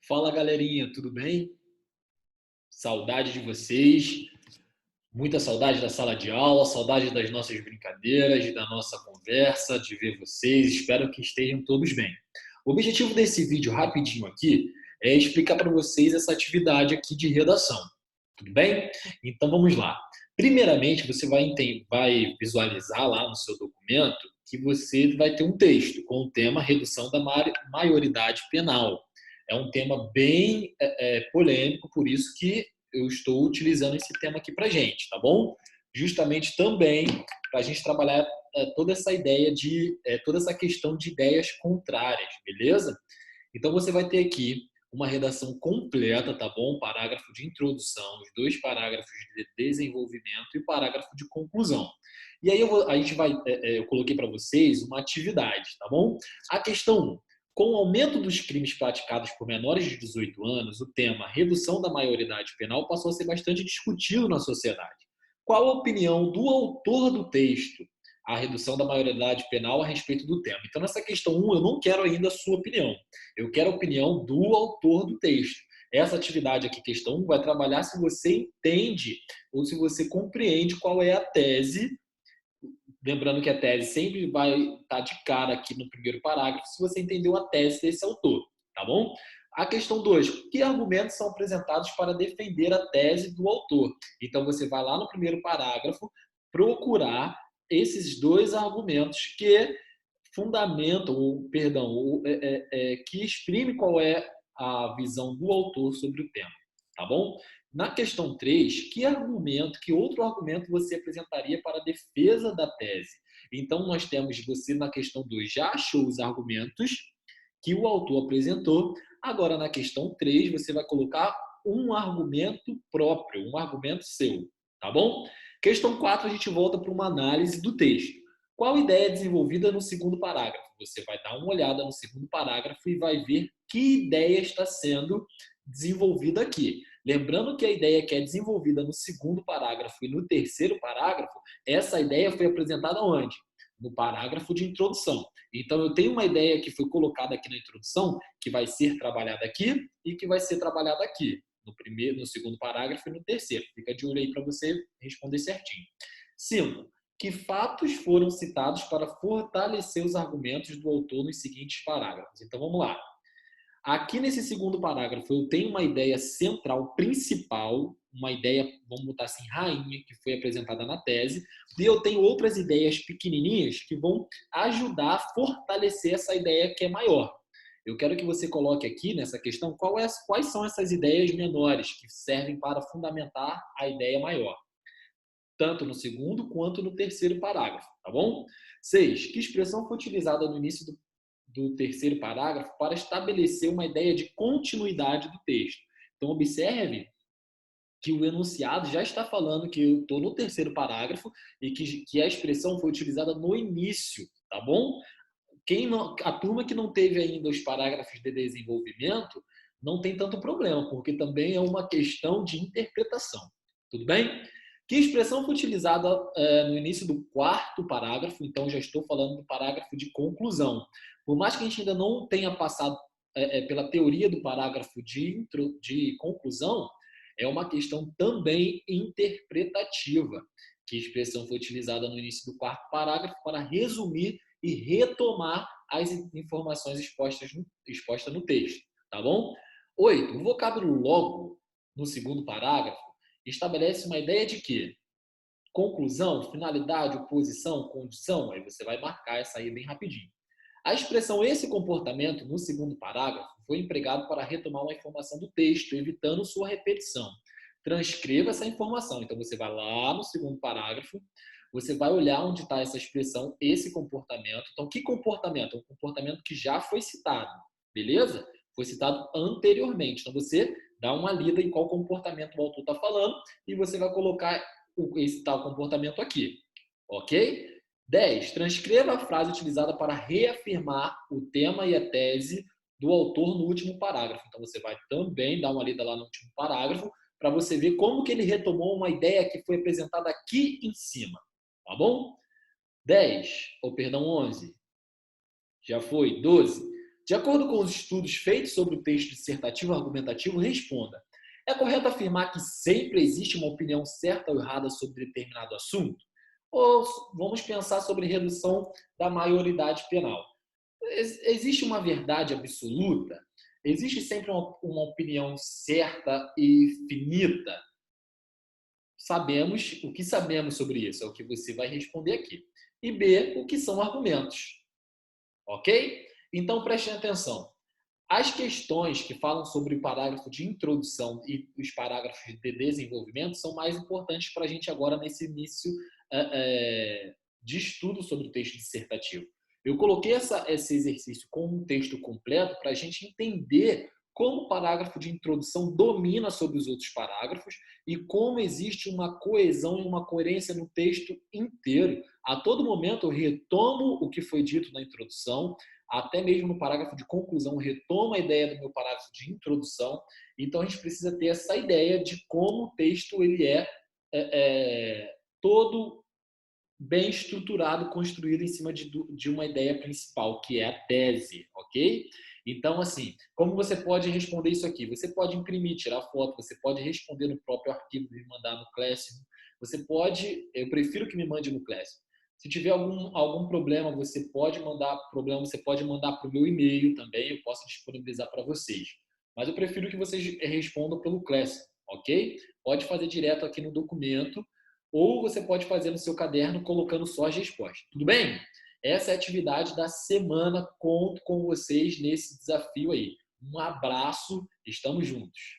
Fala galerinha, tudo bem? Saudade de vocês, muita saudade da sala de aula, saudade das nossas brincadeiras, da nossa conversa, de ver vocês. Espero que estejam todos bem. O objetivo desse vídeo rapidinho aqui é explicar para vocês essa atividade aqui de redação. Tudo bem? Então vamos lá. Primeiramente, você vai visualizar lá no seu documento que você vai ter um texto com o tema redução da maioridade penal. É um tema bem polêmico, por isso que eu estou utilizando esse tema aqui para gente, tá bom? Justamente também para a gente trabalhar toda essa ideia toda essa questão de ideias contrárias, beleza? Então você vai ter aqui uma redação completa, tá bom? Parágrafo de introdução, os dois parágrafos de desenvolvimento e parágrafo de conclusão. E aí a gente vai, eu coloquei para vocês uma atividade, tá bom? A questão 1. Com o aumento dos crimes praticados por menores de 18 anos, o tema redução da maioridade penal passou a ser bastante discutido na sociedade. Qual a opinião do autor do texto? A redução da maioridade penal a respeito do tema. Então, nessa questão 1, eu não quero ainda a sua opinião. Eu quero a opinião do autor do texto. Essa atividade aqui, questão 1, vai trabalhar se você entende ou se você compreende qual é a tese. Lembrando que a tese sempre vai estar de cara aqui no primeiro parágrafo, se você entendeu a tese desse autor, tá bom? A questão 2, que argumentos são apresentados para defender a tese do autor? Então, você vai lá no primeiro parágrafo procurar esses dois argumentos que fundamentam, que exprime qual é a visão do autor sobre o tema, tá bom? Na questão 3, que outro argumento você apresentaria para a defesa da tese? Então, nós temos, você na questão 2 já achou os argumentos que o autor apresentou, agora na questão 3 você vai colocar um argumento próprio, um argumento seu, tá bom? Questão 4, a gente volta para uma análise do texto. Qual ideia é desenvolvida no segundo parágrafo? Você vai dar uma olhada no segundo parágrafo e vai ver que ideia está sendo desenvolvida aqui. Lembrando que a ideia que é desenvolvida no segundo parágrafo e no terceiro parágrafo, essa ideia foi apresentada onde? No parágrafo de introdução. Então, eu tenho uma ideia que foi colocada aqui na introdução, que vai ser trabalhada aqui e que vai ser trabalhada aqui, no primeiro, no segundo parágrafo e no terceiro. Fica de olho aí para você responder certinho. 5. Que fatos foram citados para fortalecer os argumentos do autor nos seguintes parágrafos? Então, vamos lá. Aqui nesse segundo parágrafo, eu tenho uma ideia central, principal, uma ideia, vamos botar assim, rainha, que foi apresentada na tese, e eu tenho outras ideias pequenininhas que vão ajudar a fortalecer essa ideia que é maior. Eu quero que você coloque aqui nessa questão quais são essas ideias menores que servem para fundamentar a ideia maior, tanto no segundo quanto no terceiro parágrafo, tá bom? 6. Que expressão foi utilizada no início do terceiro parágrafo para estabelecer uma ideia de continuidade do texto? Então, observe que o enunciado já está falando que eu estou no terceiro parágrafo e que a expressão foi utilizada no início, tá bom? A turma que não teve ainda os parágrafos de desenvolvimento não tem tanto problema, porque também é uma questão de interpretação. Tudo bem? Que expressão foi utilizada no início do quarto parágrafo? Então, já estou falando do parágrafo de conclusão. Por mais que a gente ainda não tenha passado pela teoria do parágrafo de conclusão, é uma questão também interpretativa. Que expressão foi utilizada no início do quarto parágrafo para resumir e retomar as informações expostas no texto, tá bom? 8. O vocábulo logo, no segundo parágrafo, estabelece uma ideia de que conclusão, finalidade, oposição, condição, aí você vai marcar essa aí bem rapidinho. A expressão esse comportamento, no segundo parágrafo, foi empregado para retomar uma informação do texto, evitando sua repetição. Transcreva essa informação. Então, você vai lá no segundo parágrafo, você vai olhar onde está essa expressão, esse comportamento. Então, que comportamento? É um comportamento que já foi citado, beleza? Foi citado anteriormente. Então, você dá uma lida em qual comportamento o autor está falando e você vai colocar esse tal comportamento aqui, ok? 10. Transcreva a frase utilizada para reafirmar o tema e a tese do autor no último parágrafo. Então, você vai também dar uma lida lá no último parágrafo para você ver como que ele retomou uma ideia que foi apresentada aqui em cima, tá bom? 10, ou perdão, 11. Já foi. 12. De acordo com os estudos feitos sobre o texto dissertativo argumentativo, responda. É correto afirmar que sempre existe uma opinião certa ou errada sobre determinado assunto? Ou vamos pensar sobre redução da maioridade penal? Existe uma verdade absoluta? Existe sempre uma opinião certa e finita? Sabemos o que sabemos sobre isso, é o que você vai responder aqui. E B, o que são argumentos, ok? Então prestem atenção. As questões que falam sobre o parágrafo de introdução e os parágrafos de desenvolvimento são mais importantes para a gente agora nesse início de estudo sobre o texto dissertativo. Eu coloquei esse exercício como um texto completo para a gente entender como o parágrafo de introdução domina sobre os outros parágrafos e como existe uma coesão e uma coerência no texto inteiro. A todo momento eu retomo o que foi dito na introdução, até mesmo no parágrafo de conclusão, retomo a ideia do meu parágrafo de introdução. Então, a gente precisa ter essa ideia de como o texto ele é todo bem estruturado, construído em cima de uma ideia principal, que é a tese, ok? Então, assim, como você pode responder isso aqui? Você pode imprimir, tirar foto, você pode responder no próprio arquivo e me mandar no Classroom. Você pode, eu prefiro que me mande no Classroom. Se tiver algum problema, você pode mandar para o meu e-mail também, eu posso disponibilizar para vocês. Mas eu prefiro que vocês respondam pelo Classroom, ok? Pode fazer direto aqui no documento, ou você pode fazer no seu caderno colocando só as respostas. Tudo bem? Essa é a atividade da semana. Conto com vocês nesse desafio aí. Um abraço, estamos juntos.